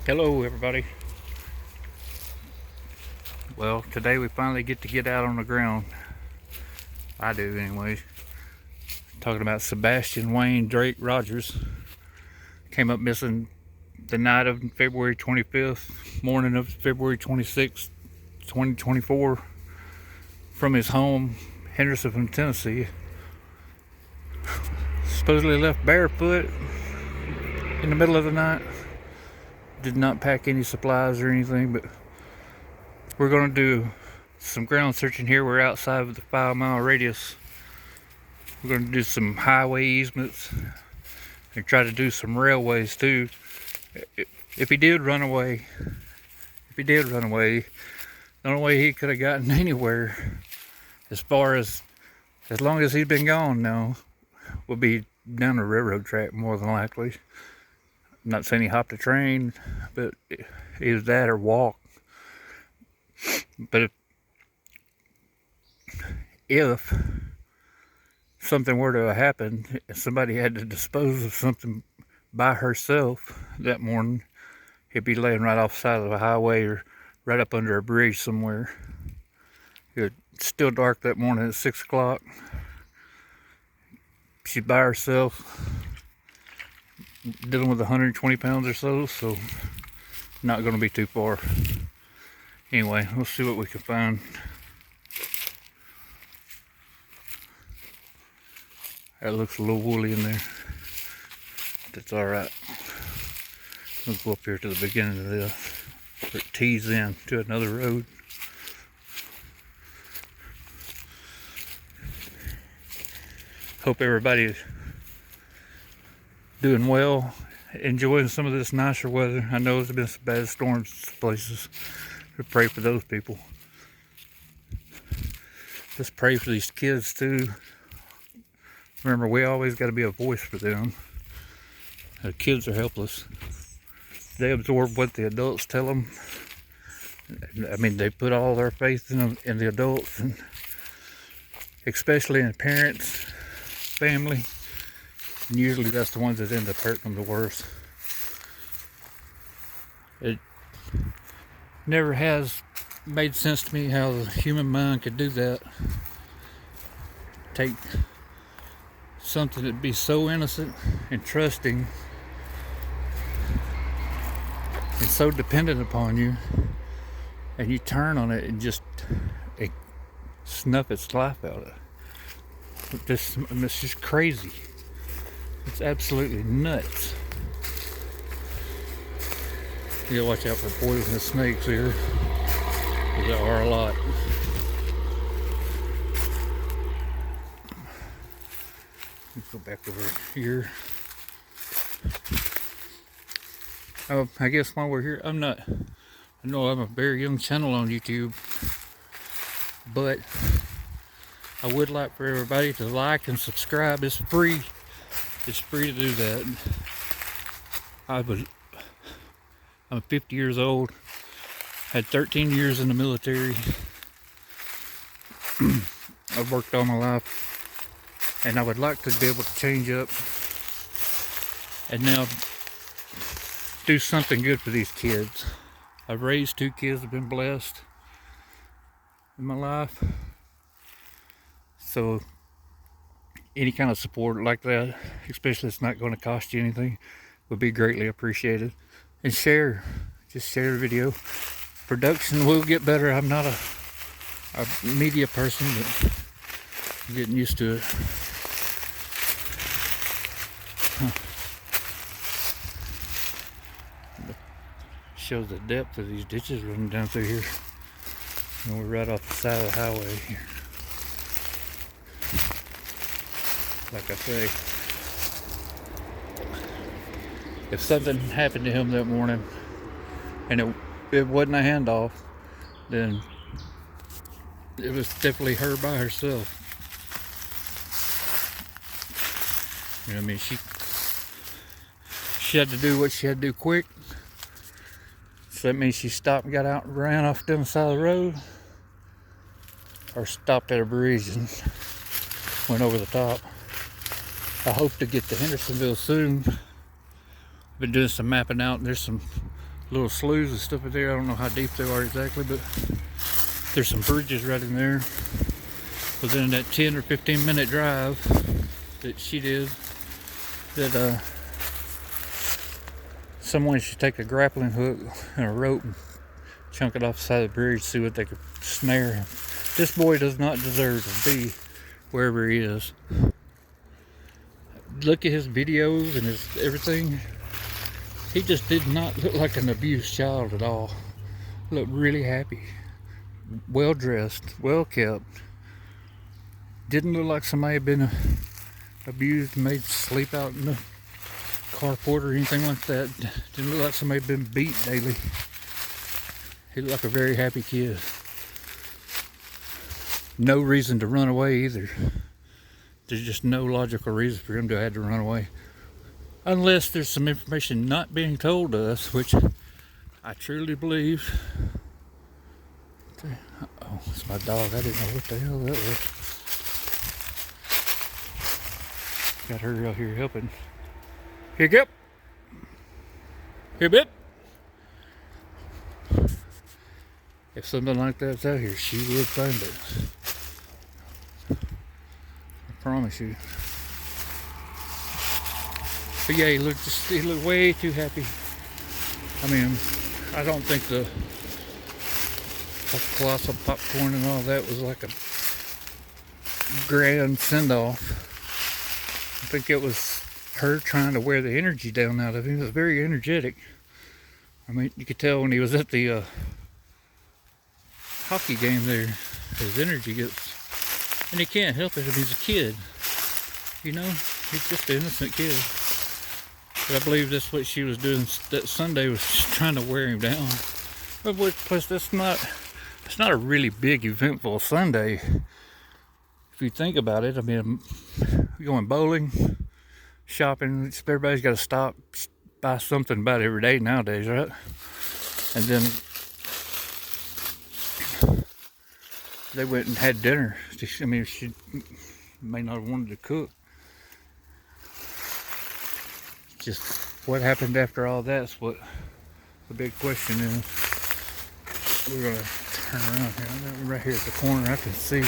Hello everybody. Well, today we finally get out on the ground. I do anyways. Talking about Sebastián Wayne Drake Rogers. Came up missing the night of February 25th, morning of February 26th, 2024 from his home, Henderson, Tennessee. Supposedly left barefoot in the middle of the night. Did not pack any supplies or anything, but we're going to do some ground searching here. We're outside of the 5-mile radius. We're going to do some highway easements and try to do some railways too. If he did run away, the only way he could have gotten anywhere, as long as he'd been gone now, would be down the railroad track more than likely. I'm not saying he hopped a train, but either that or walk. But if something were to happen, if somebody had to dispose of something by herself that morning, he'd be laying right off the side of the highway or right up under a bridge somewhere. It's still dark that morning at 6 o'clock. She's by herself, dealing with 120 pounds or so not going to be too far. Anyway, we'll see what we can find. That looks a little woolly in there. That's alright. We'll go up here to the beginning of this, where it tees in to another road. Hope everybody's doing well, enjoying some of this nicer weather. I know there's been some bad storms in places. We pray for those people. Just pray for these kids too. Remember, we always got to be a voice for them. The kids are helpless. They absorb what the adults tell them. I mean, they put all their faith in the adults, and especially in parents, family. And usually that's the ones that end up hurting them the worst. It never has made sense to me how the human mind could do that. Take something that'd be so innocent and trusting and so dependent upon you, and you turn on it and just snuff its life out of it. It's just crazy. It's absolutely nuts. You gotta watch out for poisonous snakes here, because there are a lot. Let's go back over here. I guess while we're here, I know I'm a very young channel on YouTube, but I would like for everybody to like and subscribe. It's free. It's free to do that. I'm 50 years old. Had 13 years in the military. I've worked all my life, and I would like to be able to change up and now do something good for these kids. I've raised 2 kids. I've been blessed in my life. So any kind of support like that, especially if it's not going to cost you anything, would be greatly appreciated. And just share the video. Production will get better. I'm not a media person, but I'm getting used to it. Shows the depth of these ditches running down through here. And we're right off the side of the highway here. Like I say, if something happened to him that morning and it wasn't a handoff, then it was definitely her by herself. You know what I mean? She had to do what she had to do quick. So that means she stopped and got out and ran off down the side of the road, or stopped at a bridge and went over the top. I hope to get to Hendersonville soon. I've been doing some mapping out, and there's some little sloughs and stuff in there. I don't know how deep they are exactly, but there's some bridges right in there. Within that 10 or 15 minute drive that she did, that someone should take a grappling hook and a rope and chunk it off the side of the bridge, see what they could snare him. This boy does not deserve to be wherever he is. Look at his videos and his everything. He just did not look like an abused child at all. Looked really happy, well dressed, well kept. Didn't look like somebody had been abused and made to sleep out in the carport or anything like that. Didn't look like somebody had been beat daily. He looked like a very happy kid. No reason to run away either. There's just no logical reason for him to have had to run away. Unless there's some information not being told to us, which I truly believe. Oh, it's my dog. I didn't know what the hell that was. Got her out here helping. Here, go. Here, bit. If something like that's out here, she would find it. I promise you. But yeah, he looked way too happy. I mean, I don't think the colossal popcorn and all that was like a grand send-off. I think it was her trying to wear the energy down out of him. He was very energetic. I mean, you could tell when he was at the hockey game there, his energy gets, and he can't help it if he's a kid. You know, he's just an innocent kid. But I believe that's what she was doing that Sunday, was just trying to wear him down. But plus, it's not a really big eventful Sunday. If you think about it, I mean, going bowling, shopping, everybody's got to stop, buy something about every day nowadays, right? And then they went and had dinner. I mean, she may not have wanted to cook. Just what happened after all that's what the big question is. We're gonna turn around here. Right here at the corner, I can see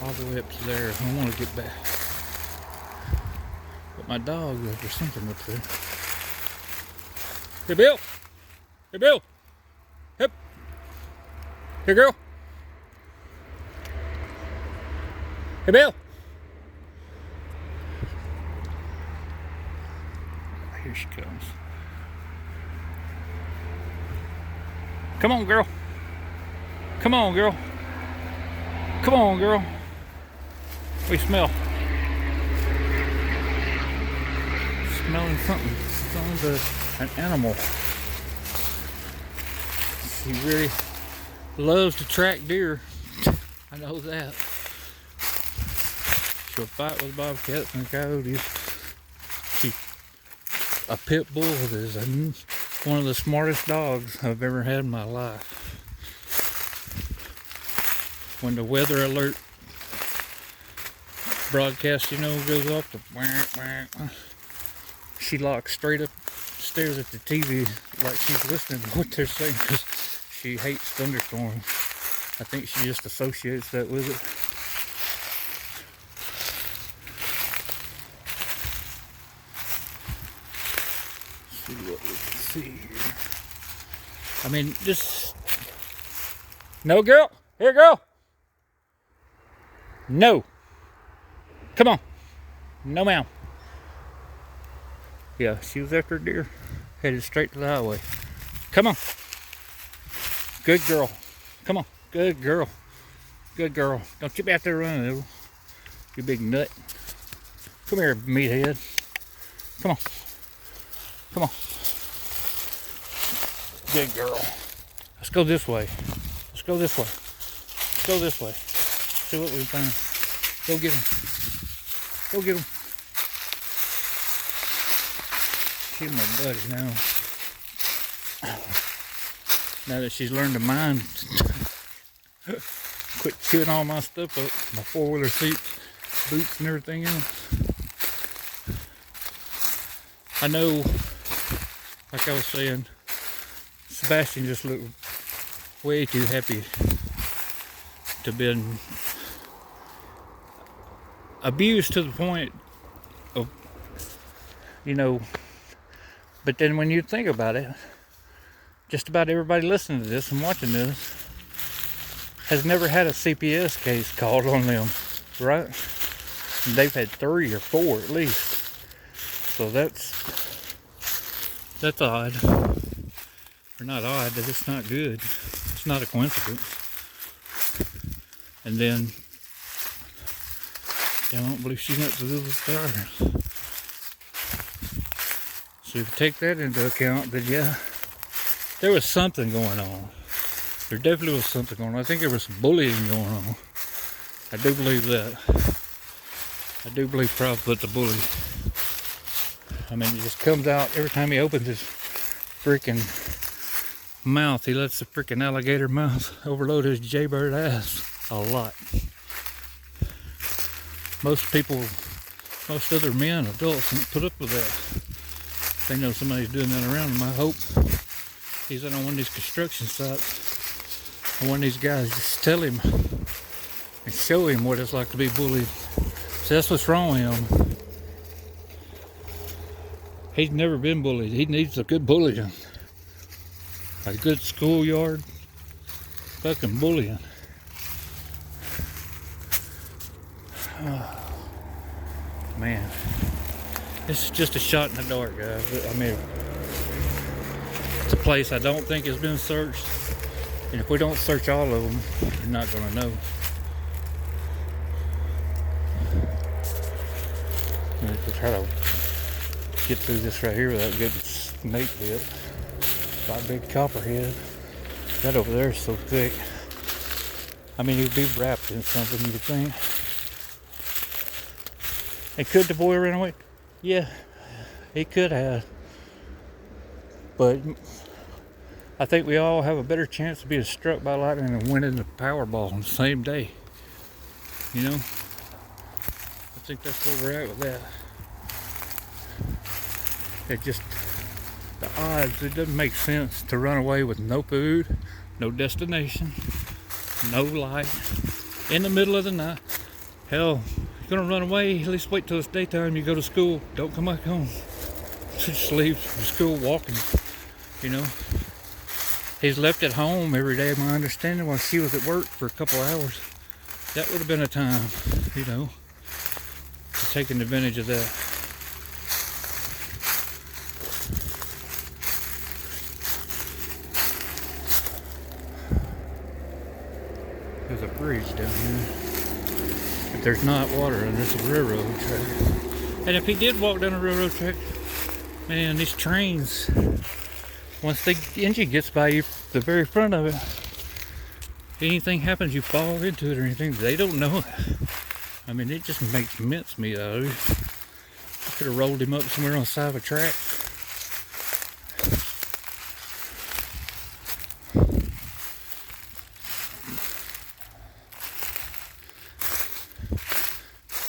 all the way up to there. I want to get back, but my dog, there's something up there. Hey, Bill. Hey, Bill. Hip. Here, girl. Hey, Bill. Here she comes. Come on, girl. Come on, girl. Come on, girl. We smell. Smelling something. Smelling an animal. She really loves to track deer. I know that. She'll fight with bobcats and coyotes. A pit bull is one of the smartest dogs I've ever had in my life. When the weather alert broadcast, goes off, she locks straight up, stares at the TV like she's listening to what they're saying, because she hates thunderstorms. I think she just associates that with it. See what we can see here. I mean, just no, girl. Here, girl. No. Come on. No, ma'am. Yeah, she was after a deer, headed straight to the highway. Come on. Good girl. Come on. Good girl. Good girl. Don't you be out there running, little. You big nut. Come here, meathead. Come on. Come on. Good girl. Let's go this way. Let's go this way. Let's go this way. See what we find. Go get him. Go get him. She's my buddy now. Now that she's learned to mind, quit chewing all my stuff up, my four-wheeler seats, boots and everything else. I know like I was saying, Sebastián just looked way too happy to been abused to the point of, you know, but then when you think about it, just about everybody listening to this and watching this has never had a CPS case called on them, right? And they've had 3 or 4 at least. So that's odd. Or not odd, but it's not good. It's not a coincidence. And then, I don't believe she went to live with her. So if you take that into account, then yeah, there was something going on. There definitely was something going on. I think there was some bullying going on. I do believe that. I do believe probably the bully. I mean, he just comes out every time he opens his freaking mouth. He lets the freaking alligator mouth overload his jaybird ass a lot. Most people, most other men, adults, don't put up with that. They know somebody's doing that around them. I hope he's on one of these construction sites, and one of these guys just tell him and show him what it's like to be bullied. So that's what's wrong with him. He's never been bullied. He needs a good bullying. A good schoolyard fucking bullying. Oh, man. This is just a shot in the dark, guys. I mean, it's a place I don't think has been searched. And if we don't search all of them, we're not going to know. I'm going to try to get through this right here without getting snake bit. Got a big copperhead. That over there is so thick. I mean, he'd be wrapped in something, you would think. And could the boy run away? Yeah, he could have. But I think we all have a better chance of being struck by lightning and winning the Powerball on the same day. You know? I think that's where we're at with that. It just, the odds, it doesn't make sense to run away with no food, no destination, no light, in the middle of the night. Hell, you're gonna run away, at least wait till it's daytime, you go to school, don't come back home. Just leave from school walking, you know. He's left at home every day, my understanding, while she was at work for a couple hours. That would have been a time, you know, taking advantage of that. There's a bridge down here, but there's not water, and there's a railroad track. And if he did walk down a railroad track, man, these trains, once the engine gets by you, the very front of it, anything happens, you fall into it or anything, they don't know it. I mean, it just makes mincemeat out of it. I could have rolled him up somewhere on the side of a track.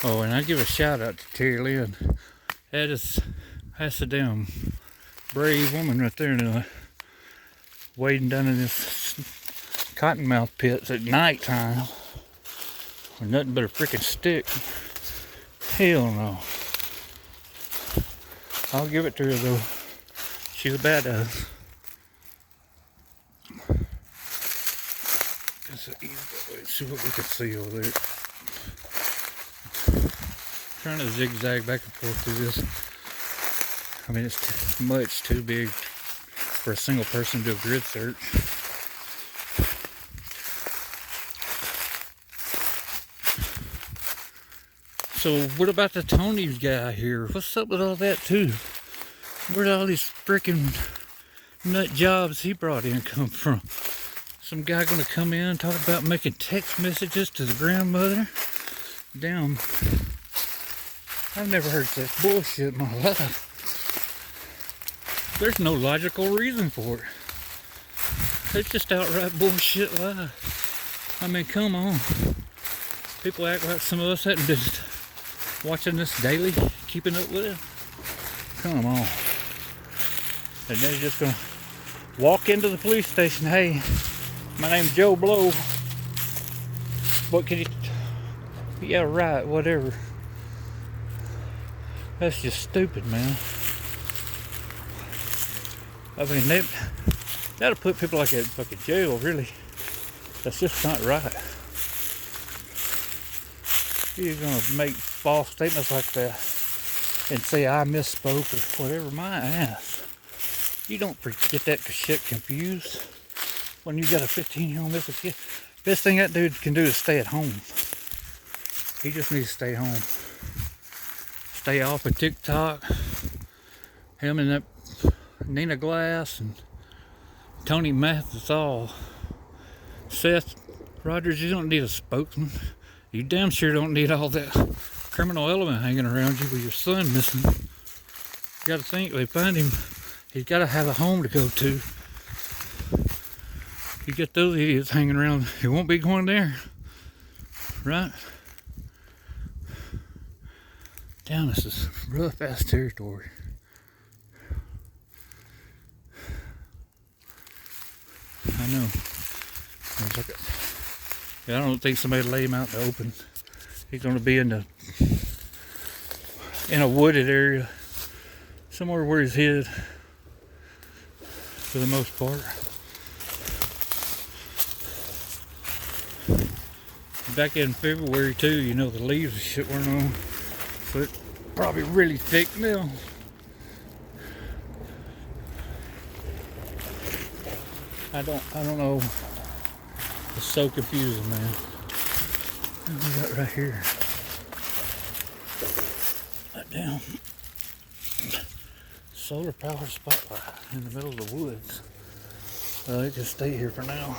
Oh, and I give a shout out to Terry Lynn. That's a damn brave woman right there now, wading down in this cottonmouth pits at night time with nothing but a freaking stick. Hell no. I'll give it to her though. She's a badass. Let's see what we can see over there. Trying to zigzag back and forth through this. I mean, it's much too big for a single person to do a grid search. So what about the Tony's guy here? What's up with all that too? Where'd all these freaking nut jobs he brought in come from? Some guy gonna come in and talk about making text messages to the grandmother? Damn. I've never heard such bullshit in my life. There's no logical reason for it. It's just outright bullshit lies. I mean, come on. People act like some of us hadn't been watching this daily, keeping up with it. Come on. And then he's just gonna walk into the police station. Hey, my name's Joe Blow. What can you? Yeah, right. Whatever. That's just stupid, man. I mean, that'll put people like that in fucking jail. Really, that's just not right. You're gonna make false statements like that and say I misspoke or whatever. My ass. You don't get that shit confused when you got a 15-year-old missing kid. Best thing that dude can do is stay at home. He just needs to stay home. Stay off of TikTok. Him and that Nina Glass and Tony Mathis all. Seth Rogers, you don't need a spokesman. You damn sure don't need all that criminal element hanging around you with your son missing. You gotta think, they find him, he's gotta have a home to go to. You get those idiots hanging around, he won't be going there. Right? Damn, this is rough ass territory. I know. It's like I don't think somebody laid him out in the open. He's gonna be in a wooded area. Somewhere where he's hid. For the most part. Back in February too, you know, the leaves and shit weren't on. So it's probably really thick now. I don't know. It's so confusing, man. What do we got right here? That damn solar powered spotlight in the middle of the woods. It can stay here for now.